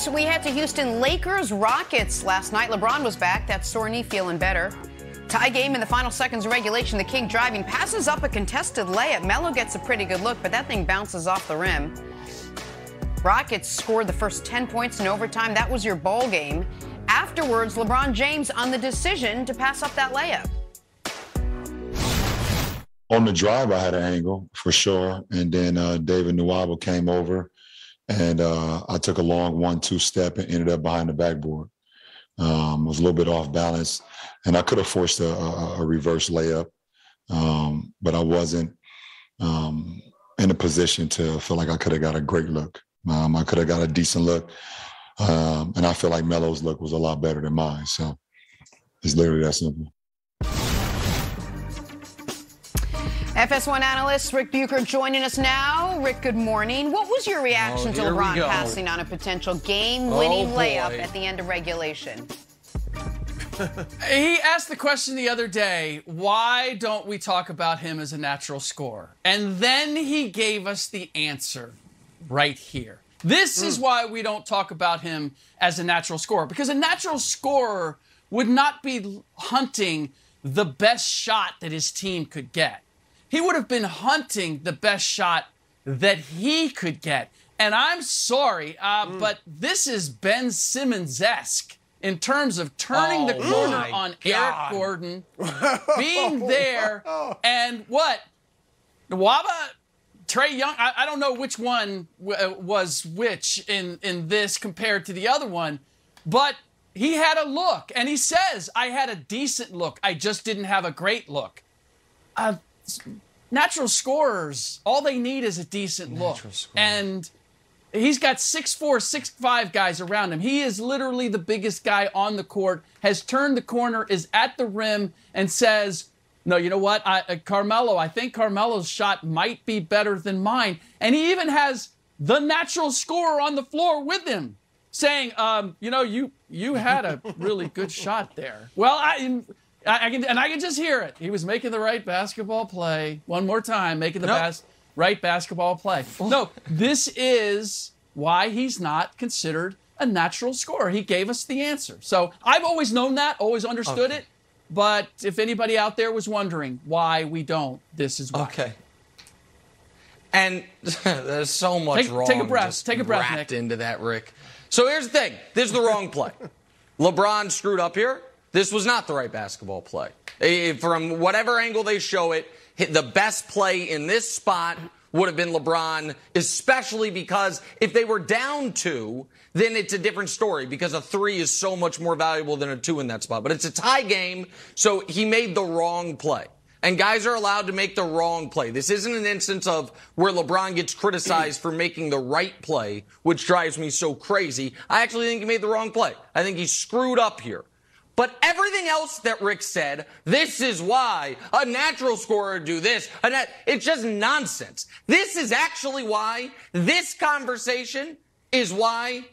sports, we head to Houston. Lakers Rockets last night. LeBron was back. That sore knee feeling better. Tie game in the final seconds of regulation. The King driving, passes up a contested layup. Melo gets a pretty good look, but that thing bounces off the rim. Rockets scored the first 10 points in overtime. That was your ball game. Afterwards, LeBron James on the decision to pass up that layup. On the drive, I had an angle for sure. And then David Nwaba came over, and I took a long 1-2 step and ended up behind the backboard. I was a little bit off balance, and I could have forced a reverse layup, but I wasn't in a position to feel like I could have got a great look. I could have got a decent look, and I feel like Melo's look was a lot better than mine. So it's literally that simple. FS1 analyst Rick Bucher joining us now. Rick, good morning. What was your reaction to LeBron passing on a potential game-winning layup at the end of regulation? He asked the question the other day, why don't we talk about him as a natural scorer? And then he gave us the answer right here. This is why we don't talk about him as a natural scorer, because a natural scorer would not be hunting the best shot that his team could get. He would have been hunting the best shot that he could get. And I'm sorry, but this is Ben Simmons-esque in terms of turning the corner on Eric Gordon, being there, and what? Nwaba, Trae Young, I don't know which one was which in this compared to the other one, but he had a look. And he says, I had a decent look. I just didn't have a great look. Natural scorers, all they need is a decent look. And he's got 6'4", 6'5" guys around him. He is literally the biggest guy on the court, has turned the corner, is at the rim, and says, no, you know what, Carmelo, I think Carmelo's shot might be better than mine. And he even has the natural scorer on the floor with him, saying, you know, you had a really good shot there. Well, I can just hear it. He was making the right basketball play. One more time, making the right basketball play. No, this is why he's not considered a natural scorer. He gave us the answer. So I've always known that, always understood it. But if anybody out there was wondering why we don't, this is why. Okay. And there's so much wrong. Take a breath. Take a breath, wrapped Nick. into that, Rick. So here's the thing. This is the wrong play. LeBron screwed up here. This was not the right basketball play. From whatever angle they show it, the best play in this spot would have been LeBron, especially because if they were down 2, then it's a different story because a 3 is so much more valuable than a 2 in that spot. But it's a tie game, so he made the wrong play. And guys are allowed to make the wrong play. This isn't an instance of where LeBron gets criticized for making the right play, which drives me so crazy. I actually think he made the wrong play. I think he screwed up here. But everything else that Rick said, this is why a natural scorer do this. It's just nonsense. This is actually why this conversation is why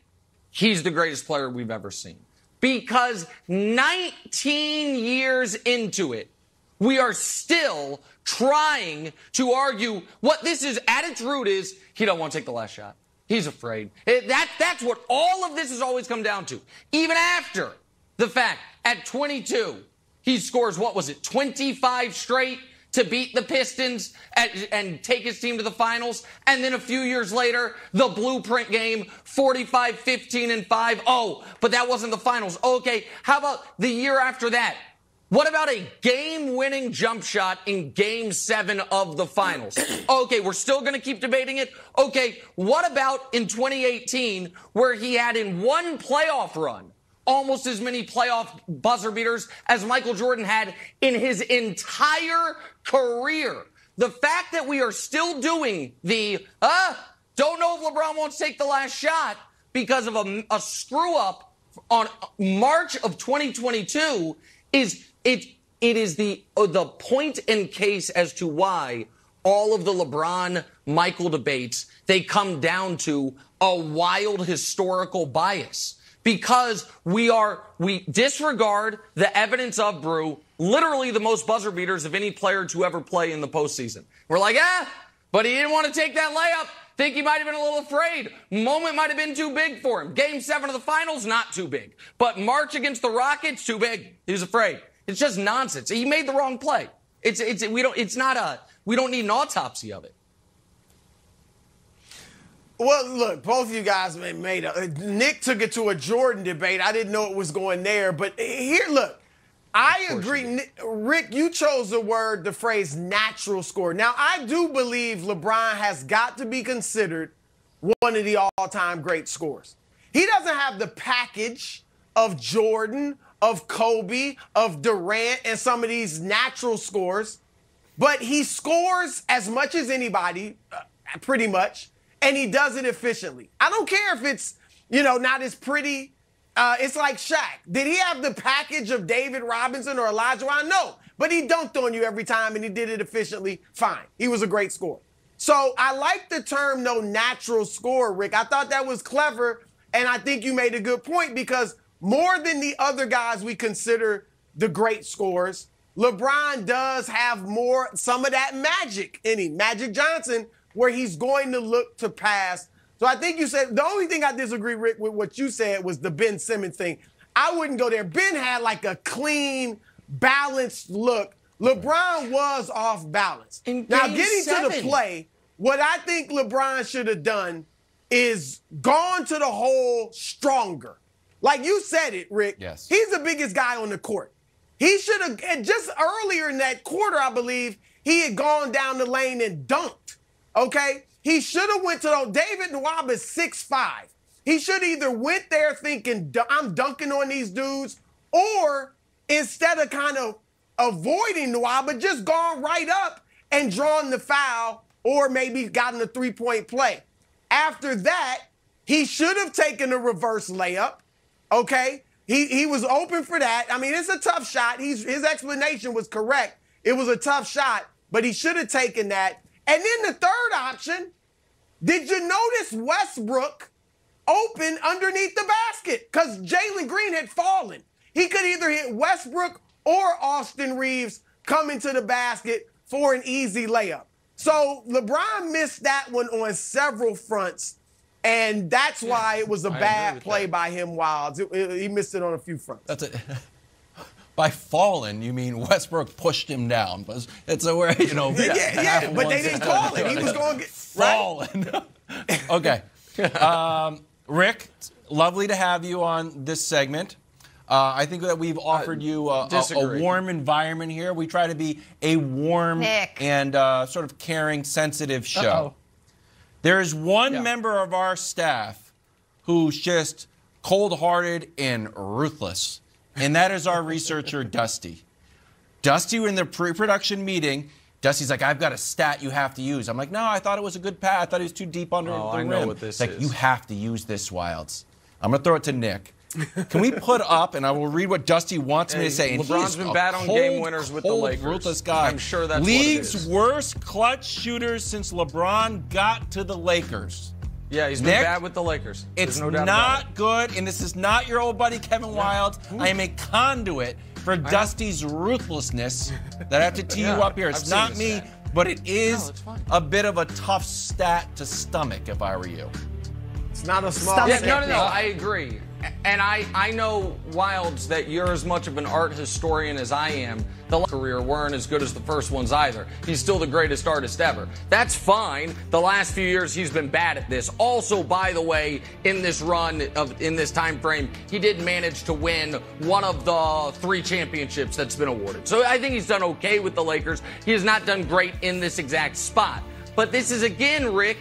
he's the greatest player we've ever seen. Because 19 years into it, we are still trying to argue what this is at its root is he don't want to take the last shot. He's afraid. That's what all of this has always come down to. Even after the fact, at 22, he scores, 25 straight to beat the Pistons and take his team to the finals. And then a few years later, the blueprint game, 45, 15, and 5. Oh, but that wasn't the finals. Okay, how about the year after that? What about a game-winning jump shot in Game 7 of the finals? Okay, we're still going to keep debating it. Okay, what about in 2018 where he had in one playoff run almost as many playoff buzzer beaters as Michael Jordan had in his entire career? The fact that we are still doing the, don't know if LeBron wants to take the last shot because of a screw-up on March of 2022 is the point and case as to why all of the LeBron-Michael debates, they come down to a wild historical bias. Because we disregard the evidence of Brew, literally the most buzzer beaters of any player to ever play in the postseason. We're like, but he didn't want to take that layup Think he might have been a little afraid. Moment might have been too big for him. Game 7 of the finals, not too big. But March against the Rockets, too big. He was afraid. It's just nonsense. He made the wrong play. We don't need an autopsy of it. Well, look, both of you guys made Nick took it to a Jordan debate. I didn't know it was going there. But here, look, I agree. Rick, you chose the phrase natural score. Now, I do believe LeBron has got to be considered one of the all-time great scorers. He doesn't have the package of Jordan, of Kobe, of Durant, and some of these natural scores, but he scores as much as anybody, pretty much, and he does it efficiently. I don't care if it's, not as pretty. It's like Shaq. Did he have the package of David Robinson or Elijah Wan? No, but he dunked on you every time, and he did it efficiently. Fine. He was a great scorer. So I like the term no natural scorer, Rick. I thought that was clever, and I think you made a good point because more than the other guys we consider the great scorers, LeBron does have some of that magic in him, Magic Johnson, where he's going to look to pass. So I think you said, the only thing I disagree, Rick, with what you said was the Ben Simmons thing. I wouldn't go there. Ben had like a clean, balanced look. LeBron was off balance. Now, getting to the play, what I think LeBron should have done is gone to the hole stronger. Like you said it, Rick. Yes. He's the biggest guy on the court. He should have, and just earlier in that quarter, I believe, he had gone down the lane and dunked, okay? He should have went to David Nwaba is 6'5". He should either went there thinking, I'm dunking on these dudes, or instead of kind of avoiding Nwaba, just gone right up and drawn the foul, or maybe gotten a three-point play. After that, he should have taken a reverse layup, okay? He was open for that. I mean, it's a tough shot. His explanation was correct. It was a tough shot, but he should have taken that. And then the third option, did you notice Westbrook open underneath the basket? Because Jalen Green had fallen. He could either hit Westbrook or Austin Reeves coming to the basket for an easy layup. So LeBron missed that one on several fronts. And that's why it was a bad play by him, Wilds. He missed it on a few fronts. That's it. By fallen, you mean Westbrook pushed him down. It's a where, Yeah, but they didn't call it. He was going to get fallen. Right? Okay. Rick, lovely to have you on this segment. I think that we've offered you a warm environment here. We try to be a warm and sort of caring, sensitive show. There is one member of our staff who's just cold-hearted and ruthless, and that is our researcher, Dusty. Dusty, in the pre-production meeting, Dusty's like, I've got a stat you have to use. I'm like, no, I thought it was a good pass. I thought he was too deep under the rim. I know what this is. You have to use this, Wilds. I'm going to throw it to Nick. Can we put up, and I will read what Dusty wants me to say. And LeBron's been bad on game winners with the Lakers. Ruthless guy. I'm sure that's League's what it is. worst clutch shooters since LeBron got to the Lakers. Yeah, he's been bad with the Lakers. It's not good, and this is not your old buddy Kevin Wilds. I am a conduit for Dusty's ruthlessness that I have to tee you up here. It's not me, but it is a bit of a tough stat to stomach if I were you. It's not a small No, I agree. And I know, Wilds, that you're as much of an art historian as I am. The career weren't as good as the first ones either. He's still the greatest artist ever. That's fine. The last few years, he's been bad at this. Also, by the way, in this run, in this time frame, he did manage to win one of the 3 championships that's been awarded. So I think he's done okay with the Lakers. He has not done great in this exact spot. But this is, again, Rick,